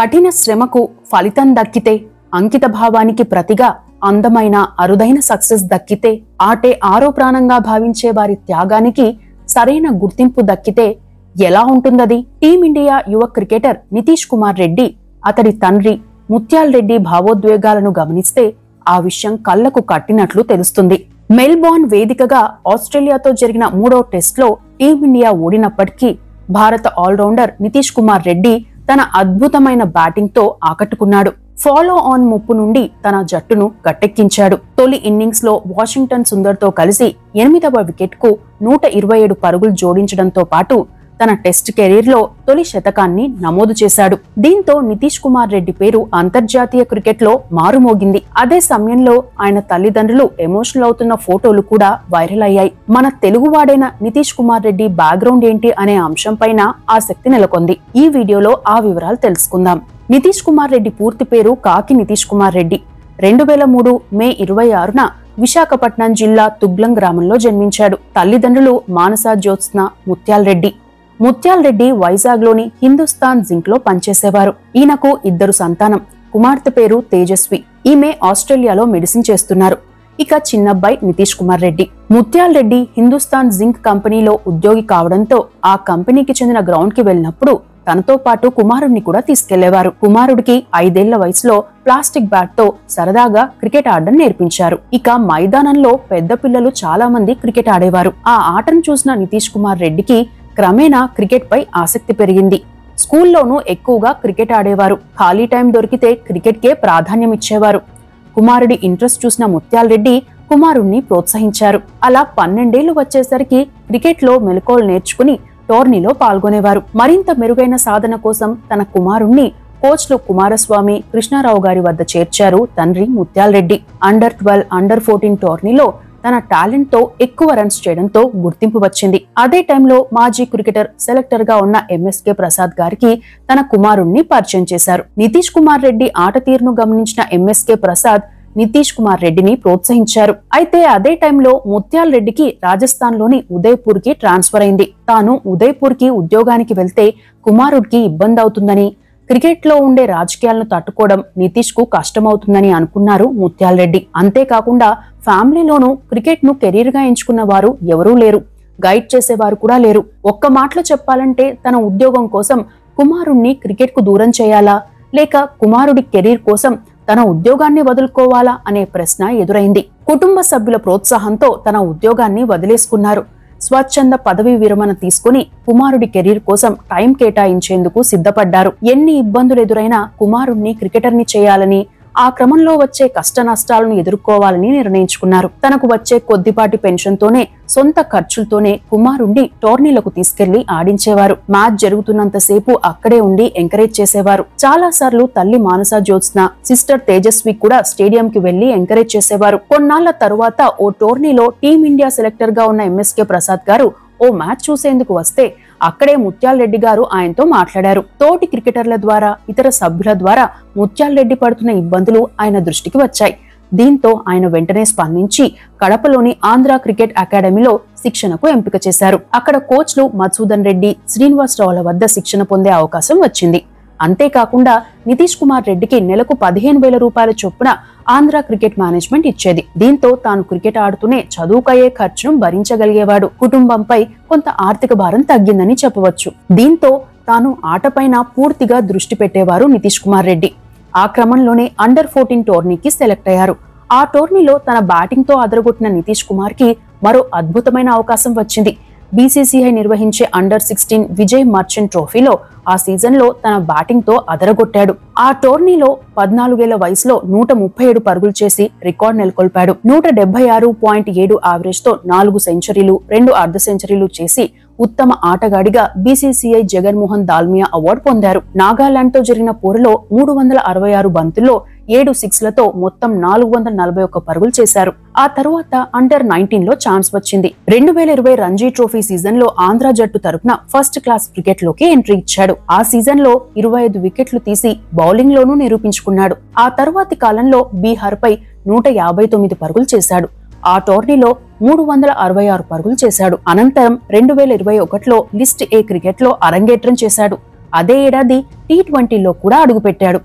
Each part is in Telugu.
కఠిన శ్రమకు ఫలితం దక్కితే, అంకిత భావానికి ప్రతిగా అందమైన అరుదైన సక్సెస్ దక్కితే, ఆటే ఆరో ప్రాణంగా భావించే వారి త్యాగానికి సరైన గుర్తింపు దక్కితే ఎలా ఉంటుందది? టీమిండియా యువ క్రికెటర్ నితీష్ కుమార్ రెడ్డి, అతడి తండ్రి ముత్యాల్ రెడ్డి భావోద్వేగాలను గమనిస్తే ఆ విషయం కళ్లకు కట్టినట్లు తెలుస్తుంది. మెల్బోర్న్ వేదికగా ఆస్ట్రేలియాతో జరిగిన 3వ టెస్ట్లో టీమిండియా ఓడినప్పటికీ భారత ఆల్రౌండర్ నితీష్ కుమార్ రెడ్డి తన అద్భుతమైన బ్యాటింగ్ తో ఆకట్టుకున్నాడు. ఫాలో ఆన్ ముప్పు నుండి తన జట్టును గట్టెక్కించాడు. తొలి ఇన్నింగ్స్ లో వాషింగ్టన్ సుందర్ తో కలిసి 8వ వికెట్ కు 127 పరుగులు జోడించడంతో పాటు తన టెస్ట్ కెరీర్ లో తొలి శతకాన్ని నమోదు చేశాడు. దీంతో నితీష్ కుమార్ రెడ్డి పేరు అంతర్జాతీయ క్రికెట్ లో మారుమోగింది. అదే సమయంలో ఆయన తల్లిదండ్రులు ఎమోషనల్ అవుతున్న ఫోటోలు కూడా వైరల్ అయ్యాయి. మన తెలుగువాడైన నితీష్ కుమార్ రెడ్డి బ్యాక్గ్రౌండ్ ఏంటి అనే అంశం పైన ఆసక్తి నెలకొంది. ఈ వీడియోలో ఆ వివరాలు తెలుసుకుందాం. నితీష్ కుమార్ రెడ్డి పూర్తి పేరు కాకి నితీష్ కుమార్ రెడ్డి. 2003 మే 26న విశాఖపట్నం జిల్లా తుగ్లం గ్రామంలో జన్మించాడు. తల్లిదండ్రులు మానస జ్యోత్స్న ముత్యాల్ రెడ్డి. ముత్యాల్ రెడ్డి వైజాగ్ లోని హిందుస్థాన్ జింక్ లో పనిచేసేవారు. ఈయనకు 2 సంతానం. కుమార్తె పేరు తేజస్వి. ఈమె ఆస్ట్రేలియాలో మెడిసిన్ చేస్తున్నారు. ఇక చిన్నబ్బాయి నితీష్ కుమార్ రెడ్డి. ముత్యాల్ రెడ్డి హిందుస్థాన్ జింక్ కంపెనీలో ఉద్యోగి కావడంతో ఆ కంపెనీకి చెందిన గ్రౌండ్ కి వెళ్ళినప్పుడు తనతో పాటు కుమారుడిని కూడా తీసుకెళ్లేవారు. కుమారుడికి 5 ఏళ్ల వయసులో ప్లాస్టిక్ బ్యాట్ తో సరదాగా క్రికెట్ ఆడడం నేర్పించారు. ఇక మైదానంలో పెద్ద పిల్లలు చాలా మంది క్రికెట్ ఆడేవారు. ఆ ఆటను చూసిన నితీష్ కుమార్ రెడ్డికి క్రమేణా క్రికెట్ పై ఆసక్తి పెరిగింది. స్కూల్లోనూ ఎక్కువగా క్రికెట్ ఆడేవారు. ఖాళీ టైం దొరికితే క్రికెట్ కే ప్రాధాన్యం ఇచ్చేవారు. కుమారుడి ఇంట్రెస్ట్ చూసిన ముత్యాల్ రెడ్డి కుమారుణ్ణి ప్రోత్సహించారు. అలా 12 ఏళ్లు వచ్చేసరికి క్రికెట్ లో మెలకువలు నేర్చుకుని టోర్నీలో పాల్గొనేవారు. మరింత మెరుగైన సాధన కోసం తన కుమారుణ్ణి కోచ్లు కుమారస్వామి, కృష్ణారావు గారి వద్ద చేర్చారు తండ్రి ముత్యాల్ రెడ్డి. అండర్ 12, అండర్ 14 టోర్నీలో తన టాలెంట్ తో ఎక్కువ రన్స్ చేయడంతో గుర్తింపు వచ్చింది. అదే టైంలో మాజీ క్రికెటర్ సెలెక్టర్ గా ఉన్న ఎంఎస్కే ప్రసాద్ గారికి తన కుమారుణ్ణి పరిచయం చేశారు. నితీష్ కుమార్ రెడ్డి ఆట తీరును గమనించిన ఎంఎస్కే ప్రసాద్ నితీష్ కుమార్ రెడ్డిని ప్రోత్సహించారు. అయితే అదే టైంలో ముత్యాల్ రెడ్డికి రాజస్థాన్ లోని ఉదయ్పూర్ కి ట్రాన్స్ఫర్ అయింది. తాను ఉదయ్పూర్ కి ఉద్యోగానికి వెళ్తే కుమారుడికి ఇబ్బంది అవుతుందని, క్రికెట్ లో ఉండే రాజకీయాలను తట్టుకోవడం నితీష్ కు కష్టమవుతుందని అనుకున్నారు ముత్యాల్ రెడ్డి. అంతేకాకుండా ఫ్యామిలీలోనూ క్రికెట్ ను కెరీర్ గా ఎంచుకున్న వారు ఎవరూ లేరు. గైడ్ చేసేవారు కూడా లేరు. ఒక్క మాటలో చెప్పాలంటే తన ఉద్యోగం కోసం కుమారుణ్ణి క్రికెట్ కు దూరం చేయాలా, లేక కుమారుడి కెరీర్ కోసం తన ఉద్యోగాన్ని వదులుకోవాలా అనే ప్రశ్న ఎదురైంది. కుటుంబ సభ్యుల ప్రోత్సాహంతో తన ఉద్యోగాన్ని వదిలేసుకున్నారు. స్వచ్ఛంద పదవీ విరమణ తీసుకుని కుమారుడి కెరీర్ కోసం టైం కేటాయించేందుకు సిద్ధపడ్డారు. ఎన్ని ఇబ్బందులు ఎదురైనా కుమారుణ్ణి క్రికెటర్ని చేయాలని, ఆ క్రమంలో వచ్చే కష్ట నష్టాలను ఎదుర్కోవాలని నిర్ణయించుకున్నారు. తనకు వచ్చే కొద్దిపాటి పెన్షన్ తోనే, సొంత ఖర్చులతోనే కుమారుణ్ణి టోర్నీలకు తీసుకెళ్లి ఆడించేవారు. మ్యాచ్ జరుగుతున్నంతసేపు అక్కడే ఉండి ఎంకరేజ్ చేసేవారు. చాలా సార్లు తల్లి మానస జ్యోత్స్న, సిస్టర్ తేజస్వి కూడా స్టేడియం కి వెళ్లి ఎంకరేజ్ చేసేవారు. కొన్నాళ్ల తరువాత ఓ టోర్నీలో టీమిండియా సెలెక్టర్ గా ఉన్న ఎంఎస్కే ప్రసాద్ గారు ఓ మ్యాచ్ చూసేందుకు వస్తే అక్కడే ముత్యాల్ రెడ్డి గారు ఆయనతో మాట్లాడారు. తోటి క్రికెటర్ల ద్వారా, ఇతర సభ్యుల ద్వారా ముత్యాల్ రెడ్డి పడుతున్న ఇబ్బందులు ఆయన దృష్టికి వచ్చాయి. దీంతో ఆయన వెంటనే స్పందించి కడపలోని ఆంధ్ర క్రికెట్ అకాడమీలో శిక్షణకు ఎంపిక చేశారు. అక్కడ కోచ్లు మధుసూదన్ రెడ్డి, శ్రీనివాసరావుల వద్ద శిక్షణ పొందే అవకాశం వచ్చింది. అంతేకాకుండా నితీష్ కుమార్ రెడ్డికి నెలకు 15,000 రూపాయల చొప్పున ఆంధ్ర క్రికెట్ మేనేజ్మెంట్ ఇచ్చేది. దీంతో తాను క్రికెట్ ఆడుతూనే చదువుకయ్యే ఖర్చును భరించగలిగేవాడు. కుటుంబంపై కొంత ఆర్థిక భారం తగ్గిందని చెప్పవచ్చు. దీంతో తాను ఆటపైన పూర్తిగా దృష్టి పెట్టేవారు నితీష్ కుమార్ రెడ్డి. ఆ క్రమంలోనే అండర్ 14 టోర్నీకి సెలెక్ట్ అయ్యారు. ఆ టోర్నీలో తన బ్యాటింగ్ తో అదరగొట్టిన నితీష్ కుమార్ కి మరో అద్భుతమైన అవకాశం వచ్చింది. బీసీసీఐ నిర్వహించే అండర్ 16 విజయ్ మర్చెంట్ ట్రోఫీలో ఆ సీజన్ లో తన బ్యాటింగ్ తో అదరగొట్టాడు. ఆ టోర్నీలో 14 ఏళ్ల వయసులో 137 పరుగులు చేసి రికార్డు నెలకొల్పాడు. 176.7 యావరేజ్ తో 4 సెంచరీలు, 2 అర్ధ సెంచరీలు చేసి ఉత్తమ ఆటగాడిగా బీసీసీఐ జగన్మోహన్ దాల్మియా అవార్డు పొందారు. నాగాలాండ్ తో జరిగిన పోరులో 366 బంతుల్లో 7 సిక్స్లతో మొత్తం 441 పరుగులు చేశారు. ఆ తరువాత అండర్ 19 లో ఛాన్స్ వచ్చింది. 2020 రంజీ ట్రోఫీ సీజన్ లో ఆంధ్ర జట్టు తరపున ఫస్ట్ క్లాస్ క్రికెట్ లోకి ఎంట్రీ ఇచ్చాడు. ఆ సీజన్ లో 25 వికెట్లు తీసి బౌలింగ్ లోనూ నిరూపించుకున్నాడు. ఆ తరువాతి కాలంలో బీహార్ పై 159 పరుగులు చేశాడు. ఆ టోర్నీలో 366 పరుగులు చేశాడు. అనంతరం 2021లో లిస్ట్ ఏ క్రికెట్ లో అరంగేట్రం చేశాడు. అదే ఏడాది T20లో కూడా అడుగుపెట్టాడు.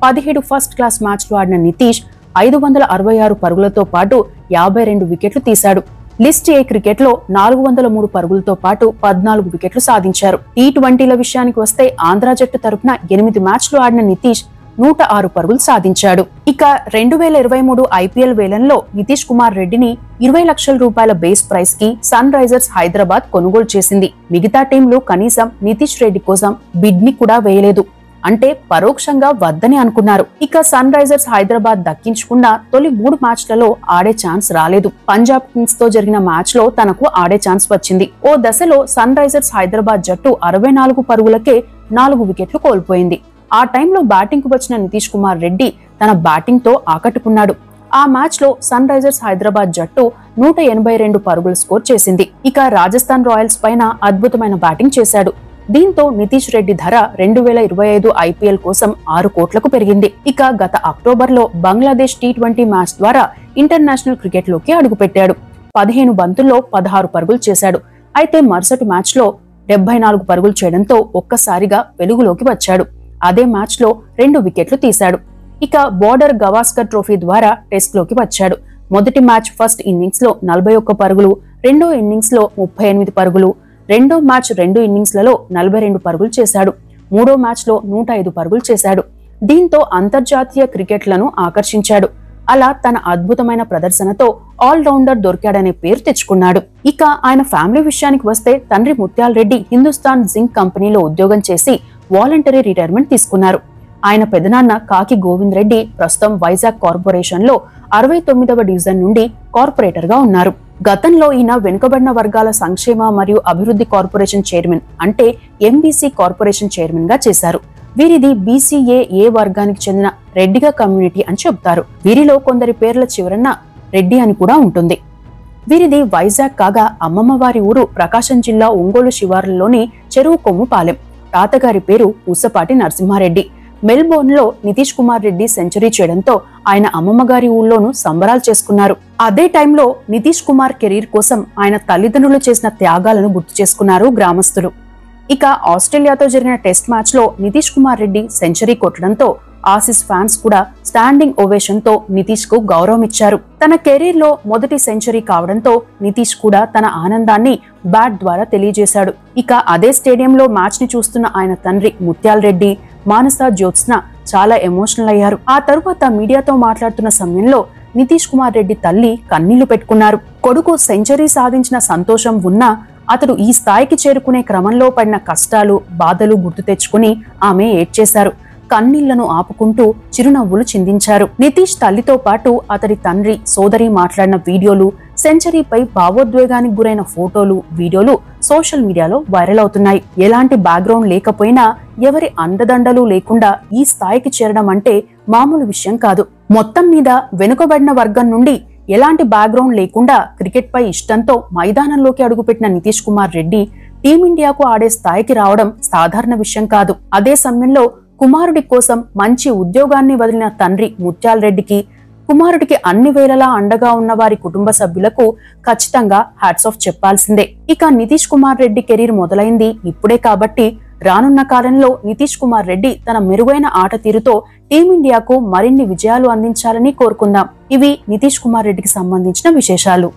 17 ఫస్ట్ క్లాస్ మ్యాచ్లు ఆడిన నితీష్ 566 పరుగులతో పాటు 52 వికెట్లు తీశాడు. లిస్ట్ ఏ క్రికెట్లో 403 పరుగులతో పాటు 14 వికెట్లు సాధించారు. T20ల విషయానికి వస్తే ఆంధ్ర జట్టు తరపున 8 మ్యాచ్లు ఆడిన నితీష్ 106 పరుగులు సాధించాడు. ఇక 2023 IPL వేలంలో నితీష్ కుమార్ రెడ్డిని 20 లక్షల రూపాయల బేస్ ప్రైస్ కి సన్ రైజర్స్ హైదరాబాద్ కొనుగోలు చేసింది. మిగతా టీంలు కనీసం నితీష్ రెడ్డి కోసం బిడ్ ని కూడా వేయలేదు. అంటే పరోక్షంగా వద్దని అనుకున్నారు. ఇక సన్ రైజర్స్ హైదరాబాద్ దక్కించుకున్న తొలి 3 మ్యాచ్లలో ఆడే ఛాన్స్ రాలేదు. పంజాబ్ కింగ్స్ తో జరిగిన మ్యాచ్ లో తనకు ఆడే ఛాన్స్ వచ్చింది. ఓ దశలో సన్ రైజర్స్ హైదరాబాద్ జట్టు 64 పరుగులకే 4 వికెట్లు కోల్పోయింది. ఆ టైంలో బ్యాటింగ్ కు వచ్చిన నితీష్ కుమార్ రెడ్డి తన బ్యాటింగ్ తో ఆకట్టుకున్నాడు. ఆ మ్యాచ్ లో సన్ రైజర్స్ హైదరాబాద్ జట్టు 182 పరుగులు స్కోర్ చేసింది. ఇక రాజస్థాన్ రాయల్స్ పైన అద్భుతమైన బ్యాటింగ్ చేశాడు. దీంతో నితీష్ రెడ్డి ధర 2025 IPL కోసం 6 కోట్లకు పెరిగింది. ఇక గత అక్టోబర్లో బంగ్లాదేశ్ T20 మ్యాచ్ ద్వారా ఇంటర్నేషనల్ క్రికెట్ లోకి అడుగుపెట్టాడు. 15 బంతుల్లో 16 పరుగులు చేశాడు. అయితే మరుసటి మ్యాచ్ లో 74 పరుగులు చేయడంతో ఒక్కసారిగా వెలుగులోకి వచ్చాడు. అదే మ్యాచ్ లో 2 వికెట్లు తీశాడు. ఇక బోర్డర్ గవాస్కర్ ట్రోఫీ ద్వారా టెస్ట్ లోకి వచ్చాడు. మొదటి మ్యాచ్ ఫస్ట్ ఇన్నింగ్స్ లో 41 పరుగులు, రెండో ఇన్నింగ్స్ లో 38 పరుగులు, రెండో మ్యాచ్ 2 ఇన్నింగ్స్లలో 42 పరుగులు చేశాడు. మూడో మ్యాచ్ లో 105 పరుగులు చేశాడు. దీంతో అంతర్జాతీయ క్రికెట్లను ఆకర్షించాడు. అలా తన అద్భుతమైన ప్రదర్శనతో ఆల్రౌండర్ దొరికాడనే పేరు తెచ్చుకున్నాడు. ఇక ఆయన ఫ్యామిలీ విషయానికి వస్తే తండ్రి ముత్యాల రెడ్డి హిందుస్థాన్ జింక్ కంపెనీలో ఉద్యోగం చేసి వాలంటరీ రిటైర్మెంట్ తీసుకున్నారు. ఆయన పెదనాన్న కాకి గోవింద్ రెడ్డి ప్రస్తుతం వైజాగ్ కార్పొరేషన్ లో 69వ డివిజన్ నుండి కార్పొరేటర్ గా ఉన్నారు. గతంలో ఈయన వెనుకబడిన వర్గాల సంక్షేమ మరియు అభివృద్ధి కార్పొరేషన్ చైర్మన్ అంటే MBC కార్పొరేషన్ చైర్మన్ గా చేశారు. వీరిది BCA వర్గానికి చెందిన రెడ్డిగా కమ్యూనిటీ అని చెబుతారు. వీరిలో కొందరి పేర్ల చివరన్న రెడ్డి అని కూడా ఉంటుంది. వీరిది వైజాగ్ కాగా అమ్మమ్మ వారి ఊరు ప్రకాశం జిల్లా ఒంగోలు శివార్లలోని చెరువు కొమ్ముపాలెం. తాతగారి పేరు పూసపాటి నరసింహారెడ్డి. మెల్బోర్న్ లో నితీష్ కుమార్ రెడ్డి సెంచరీ చేయడంతో ఆయన అమ్మమ్మ గారి ఊళ్ళోనూ సంబరాలు చేసుకున్నారు. అదే టైంలో నితీష్ కుమార్ కెరీర్ కోసం ఆయన తల్లిదండ్రులు చేసిన త్యాగాలను గుర్తు చేసుకున్నారు గ్రామస్తులు. ఇక ఆస్ట్రేలియాతో జరిగిన టెస్ట్ మ్యాచ్ లో నితీష్ కుమార్ రెడ్డి సెంచరీ కొట్టడంతో ఆసీస్ ఫ్యాన్స్ కూడా స్టాండింగ్ ఓవేషన్ తో నితీష్ కు గౌరవం ఇచ్చారు. తన కెరీర్ లో మొదటి సెంచరీ కావడంతో నితీష్ కూడా తన ఆనందాన్ని బ్యాట్ ద్వారా తెలియజేశాడు. ఇక అదే స్టేడియంలో మ్యాచ్ ని చూస్తున్న ఆయన తండ్రి ముత్యాల రెడ్డి, మానస జ్యోత్స్న చాలా ఎమోషనల్ అయ్యారు. ఆ తరువాత మీడియాతో మాట్లాడుతున్న సమయంలో నితీష్ కుమార్ రెడ్డి తల్లి కన్నీళ్లు పెట్టుకున్నారు. కొడుకు సెంచరీ సాధించిన సంతోషం ఉన్నా అతడు ఈ స్థాయికి చేరుకునే క్రమంలో పడిన కష్టాలు, బాధలు గుర్తు తెచ్చుకుని ఆమె ఏడ్చేశారు. కన్నీళ్లను ఆపుకుంటూ చిరునవ్వులు చిందించారు. నితీష్ తల్లితో పాటు అతడి తండ్రి, సోదరి మాట్లాడిన వీడియోలు, సెంచరీపై భావోద్వేగానికి గురైన ఫోటోలు, వీడియోలు సోషల్ మీడియాలో వైరల్ అవుతున్నాయి. ఎలాంటి బ్యాక్గ్రౌండ్ లేకపోయినా, ఎవరి అండదండలు లేకుండా ఈ స్థాయికి చేరడం అంటే మామూలు విషయం కాదు. మొత్తం మీద వెనుకబడిన వర్గం నుండి ఎలాంటి బ్యాక్గ్రౌండ్ లేకుండా క్రికెట్ పై ఇష్టంతో మైదానంలోకి అడుగుపెట్టిన నితీష్ కుమార్ రెడ్డి టీమిండియాకు ఆడే స్థాయికి రావడం సాధారణ విషయం కాదు. అదే సమయంలో కుమారుడి కోసం మంచి ఉద్యోగాన్ని వదిలిన తండ్రి ముత్యాల రెడ్డికి, కుమారుడికి అన్ని వేళలా అండగా ఉన్న వారి కుటుంబ సభ్యులకు ఖచ్చితంగా హ్యాట్స్ ఆఫ్ చెప్పాల్సిందే. ఇక నితీష్ కుమార్ రెడ్డి కెరీర్ మొదలైంది ఇప్పుడే కాబట్టి రానున్న కాలంలో నితీష్ కుమార్ రెడ్డి తన మెరుగైన ఆట తీరుతో టీమిండియాకు మరిన్ని విజయాలు అందించాలని కోరుకుందాం. ఇవి నితీష్ కుమార్ రెడ్డికి సంబంధించిన విశేషాలు.